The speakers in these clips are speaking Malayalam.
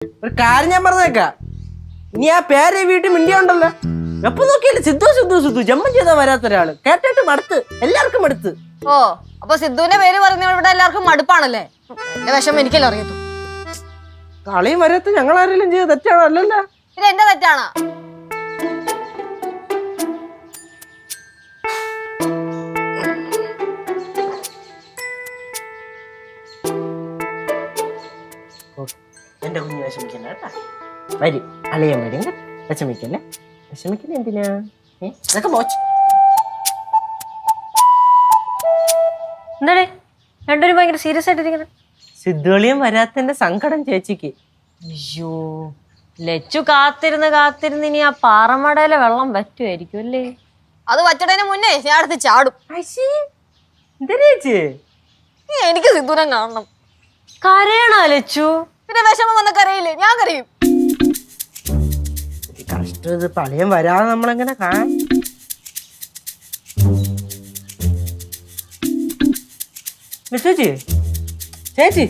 ഒരു കാര്യം ഞാൻ പറഞ്ഞേക്കാം, ഇനി ആ പേര് വീട്ടിൽ മിണ്ടിയുണ്ടല്ലോ, എപ്പൊ നോക്കിയാലും സിദ്ധു ജമ്മം ചെയ്താ വരാത്ത ഒരാള്. കേട്ടിട്ട് മടുത്ത്, എല്ലാവർക്കും മടുത്ത്. ഓ, അപ്പൊ സിദ്ധുവിന്റെ പേര് പറഞ്ഞ ഇവിടെ എല്ലാവർക്കും മടുപ്പാണല്ലേ? എന്റെ വിഷമം എനിക്കല്ലോ അറിയത്തു. കളിയും വരാത്ത ഞങ്ങൾ ആരെങ്കിലും ചെയ്ത് തെറ്റാണോ? അല്ലല്ലോ, ഇത് എന്റെ തെറ്റാണോ? എന്റെ കുഞ്ഞ് വിഷമിക്കണ്ട കേട്ടാ. വരും, അളിയൻ വരും. വിഷമിക്കല്ലേ, വിഷമിക്കല്ലേ എന്തിനാ? ഇതൊക്കെ മോച്ച്. എന്താടേ രണ്ടുപേരും ഭയങ്കര സീരിയസ് ആയിട്ടിരിക്കുന്നത്? സിദ്ധുളിയും വരാത്തന്റെ സങ്കടം ചേച്ചിക്ക്. അയ്യോ, ലച്ചു കാത്തിരുന്ന് ഇനി ആ പാറമടയിലെ വെള്ളം വറ്റുമായിരിക്കും അല്ലേ? അത് വച്ചടേന് മുന്നേ ഞാൻ അടുത്ത് ചാടും. എനിക്ക് സിദ്ധുനെ കാണണം. കരയണോ ലച്ചു? പിന്നെ വിഷമം വന്ന കരയില്ലേ? ഞാൻ കരയും. കഷ്ടം, ഇത് പളിയം വരാതെ നമ്മളെങ്ങനെ കാണാൻ? ചേച്ചി ചേച്ചി,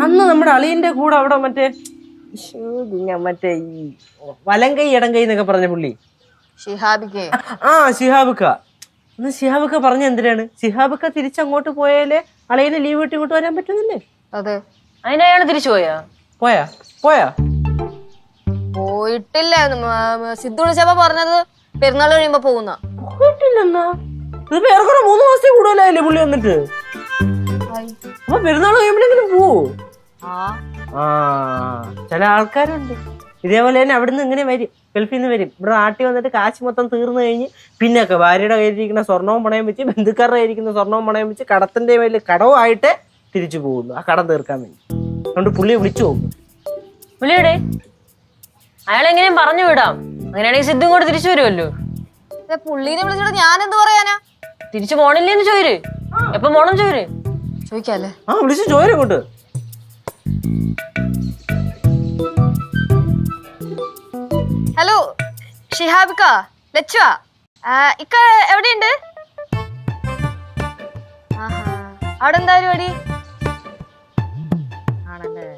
അന്ന് നമ്മുടെ അളിയന്റെ കൂടെ അവിടെ മറ്റേ ഈ വലങ്കൈ ഇടങ്കൈ എന്നൊക്കെ പറഞ്ഞ പുള്ളി ശിഹാബിക്ക. അന്ന് ശിഹാബിക്ക പറഞ്ഞ എന്തിനാണ്? ശിഹാബിക്ക തിരിച്ചങ്ങോട്ട് പോയാലേ അളിയന് ലീവ് വിട്ട് ഇങ്ങോട്ട് വരാൻ പറ്റുന്നില്ലേ? അതെ, അതിനയാള് തിരിച്ചു പോയാ പോയിട്ടില്ല. സിദ്ധു വിളിച്ചപ്പോ പറഞ്ഞത് പെരുന്നാൾ കഴിയുമ്പോ പോകുന്ന. പോയിട്ടില്ലെന്നാ? ഇത് പേർക്കുറെ 3 മാസത്തെ കൂടുതലായില്ലേ പുള്ളി വന്നിട്ട്? അപ്പൊ പെരുന്നാൾ കഴിയുമ്പോഴെങ്കിലും പോവോ? ചില ആൾക്കാരുണ്ട് ഇതേപോലെ തന്നെ. അവിടുന്ന് ഇങ്ങനെ വരും, ഗൾഫിൽ നിന്ന് വരും, ഇവിടെ നാട്ടിൽ വന്നിട്ട് കാശ് മൊത്തം തീർന്നു കഴിഞ്ഞ് പിന്നൊക്കെ ഭാര്യയുടെ കയ്യിലിരിക്കുന്ന സ്വർണവും പണയം വെച്ച്, ബന്ധുക്കാരുടെ കയ്യിരിക്കുന്ന സ്വർണവും പണയം വെച്ച് കടത്തിന്റെ മേലിൽ കടവുമായിട്ട് തിരിച്ചു പോകുന്നു, ആ കടം തീർക്കാൻ വേണ്ടി. അതുകൊണ്ട് പുള്ളിയെ വിളിച്ചു പോകും. വിളിയടേ, അയാളെങ്ങനെയും പറഞ്ഞു വിടാം. അങ്ങനെയാണെങ്കിൽ സിദ്ധു ഇങ്ങോട്ട് തിരിച്ചു വരുമല്ലോ. പുള്ളീനെ വിളിച്ചിട്ട് ഞാൻ എന്ത് പറയാനാ? തിരിച്ചു പോണില്ലേന്ന് ചോര്. എപ്പം പോണം ചോര് ചോദിക്കാല്ലേ? വിളിച്ചു ചോര കൊണ്ട്. ഹലോ ഷിഹാബിക്ക, ലച്ചുവാ. ഇക്ക എവിടെയുണ്ട്? അവിടെ എന്താ പരിപാടി? ആണല്ലേ.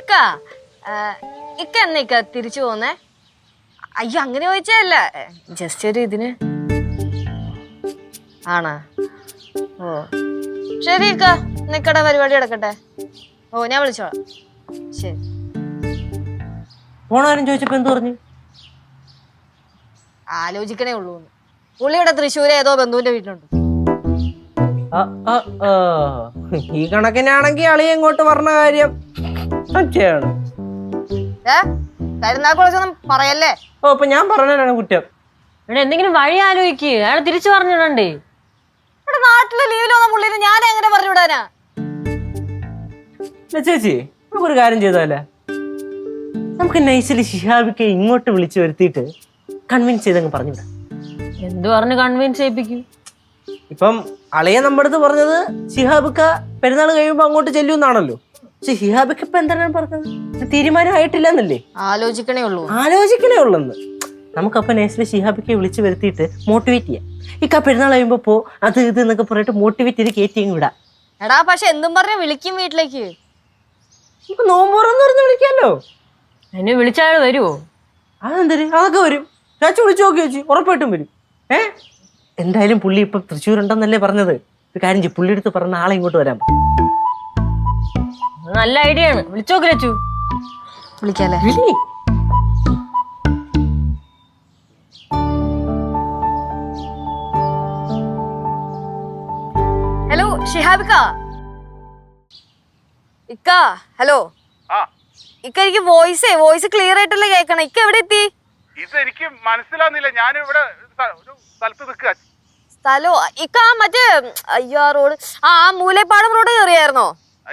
ഇക്ക എന്നാ ഇക്ക തിരിച്ചു പോന്നേ? അയ്യോ, അങ്ങനെ ചോദിച്ചല്ല, ജസ്റ്റ് ഒരു ഇതിന്. ആണാ? ഓ ശരി ഇക്ക, നിക്കടെ പരിപാടി എടുക്കട്ടെ. ഓ, ഞാൻ വിളിച്ചോളാം. ശരി. പോണാരും ചോദിച്ചപ്പോ എന്ത് പറഞ്ഞു? ആലോചിക്കണേ ഉള്ളൂ. പുള്ളിയുടെ തൃശ്ശൂര് ഏതോ ബന്ധുവിന്റെ വീട്ടിലുണ്ട്. ഈ കണക്കിനാണെങ്കിൽ അളിയ ഇങ്ങോട്ട് പറഞ്ഞ കാര്യം കരുനാക്കുളൊന്നും പറയല്ലേ. ഓ, ഇപ്പൊ ഞാൻ പറഞ്ഞാണ് കുറ്റം. ഇവിടെ എന്തെങ്കിലും വഴി ആലോചിക്ക്. അയാൾ തിരിച്ചു പറഞ്ഞിടണ്ടേ? ഇവിടെ നാട്ടിലെ ലീവിൽ വന്ന പുള്ളിനെ ഞാൻ എങ്ങനെ പറഞ്ഞു വിടാനാ? ചേച്ചി, നമുക്കൊരു കാര്യം ചെയ്താലേ? നമുക്ക് നൈസിൽ ഷിഹാബിക്ക് ഇങ്ങോട്ട് വിളിച്ചു വരുത്തിയിട്ട് കൺവിൻസ് ചെയ്തങ്ങ് പറഞ്ഞു വിടാം. എന്ത് പറഞ്ഞ് കൺവിൻസ് ചെയ്യിപ്പിക്കും? ഇപ്പം അളിയ നമ്മുടെ അടുത്ത് പറഞ്ഞത് ഷിഹാബിക്ക പെരുന്നാൾ കഴിയുമ്പോ അങ്ങോട്ട് ചെല്ലുമെന്നാണല്ലോ. പക്ഷെ ഷിഹാബിക്ക ഇപ്പൊ എന്താണ് പറഞ്ഞത്? തീരുമാനം ആയിട്ടില്ലെന്നല്ലേ? ആലോചിക്കണേ ഉള്ളെന്ന്. നമുക്കപ്പൊ നൈസിൽ ഷിഹാബിക്കെ വിളിച്ചു വരുത്തിയിട്ട് മോട്ടിവേറ്റ് ചെയ്യാം. ഇക്ക പെരുന്നാൾ കഴിയുമ്പോ പോ, അത് ഇത് എന്നൊക്കെ പറഞ്ഞിട്ട് മോട്ടിവേറ്റ് ചെയ്ത് കയറ്റി വിടാം. എടാ, പക്ഷെ എന്തും പറഞ്ഞ വിളിക്കും വീട്ടിലേക്ക്. നമുക്ക് നോമ്പോറന്ന് പറഞ്ഞ് വിളിക്കാമല്ലോ. എന്നെ വിളിച്ചാൽ വരുമോ? അതെന്തര്, അതൊക്കെ വരും. ചാച്ചു വിളിച്ചു നോക്കി വെച്ച് ഉറപ്പായിട്ടും വരും. എന്തായാലും പുള്ളി ഇപ്പൊ തൃശ്ശൂരുണ്ടെന്നല്ലേ പറഞ്ഞത്. ഒരു കാര്യം ചെയ്യും, പുള്ളി അടുത്ത് പറഞ്ഞ ആളെ ഇങ്ങോട്ട് വരാൻ. നല്ല ഐഡിയ ആണ്. വിളിച്ചോക്ക് ലച്ചു. വിളിക്കാല്ലേ? ഹലോ ഷിഹാബിക്ക. ഇക്ക ഹലോ. ഇക്ക, എനിക്ക് വോയിസ് ക്ലിയർ ആയിട്ടല്ലേ കേൾക്കണം. ഇക്ക എവിടെ എത്തി? ഇതെനിക്ക് മനസ്സിലാവുന്നില്ല. ഞാൻ ഇവിടെ ഒരു സ്ഥലത്ത് നിൽക്കുക. സ്ഥലോ? ഇക്ക മറ്റേ അയ്യോ റോഡ്, ആ മൂലേപ്പാടം റോഡ് കയറിയായിരുന്നോ?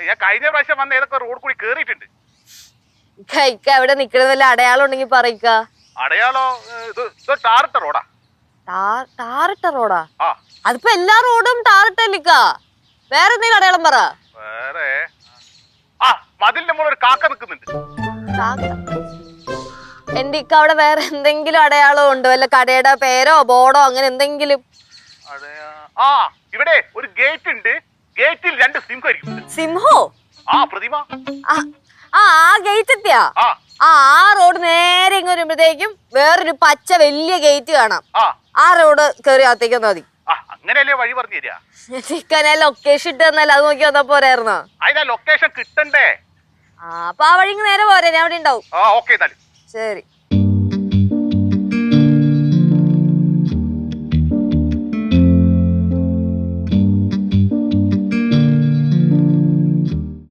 ഞാൻ കഴിഞ്ഞ പ്രാവശ്യം വന്ന ഏതൊക്കെ റോഡ് കൂടി കേറിയിട്ടുണ്ട്. ഇക്ക എവിടെ നിക്കണ വല്ല അടയാളം ഉണ്ടെങ്കിൽ പറയിക്ക. അടയാളോ? ഇത് ടാറിട്ട റോഡാ. ടാറിട്ട റോഡാ? അതിപ്പോ എല്ലാ റോഡും ടാറിട്ടല്ലിക്ക. വേറെ എന്തെങ്കിലും അടയാളം പറ. വേറെ മതിലിന്റെ മുകളിൽ ഒരു കാക്ക നിൽക്കുന്നുണ്ട്. എന്റെ ഇക്ക അവിടെ വേറെ എന്തെങ്കിലും അടയാളം ഉണ്ടോ? വല്ല കടയുടെ പേരോ ബോർഡോ അങ്ങനെ എന്തെങ്കിലും? ഇവിടെ ഒരു ഗേറ്റ് ഉണ്ട്. ഗേറ്റിൽ 2 സിംഹം ഇരിക്കും. സിംഹോ? ആ പ്രതിമ ആ ഗേറ്റ് എത്തിയാ ആ ആ റോഡ് നേരെ ഇങ്ങ് വരുമ്പോഴത്തേക്കും വേറൊരു പച്ച വലിയ ഗേറ്റ് കാണാം. ആ ആ റോഡ് കയറി അകത്തേക്ക് വന്നാ മതി. അങ്ങനെയല്ലേ വഴി പറഞ്ഞു തരാ? ഞാൻ ലൊക്കേഷൻ ഇട്ട് തന്നല്ല, അത് നോക്കി വന്നാ പോരായിരുന്നോ? അതിനാ ലൊക്കേഷൻ കിട്ടണ്ടേ? അപ്പൊ ആ വഴി നേരെ പോരെ, ഞാൻ അവിടെ ഉണ്ടാവും. ഓക്കെ എന്നാലും ശരി.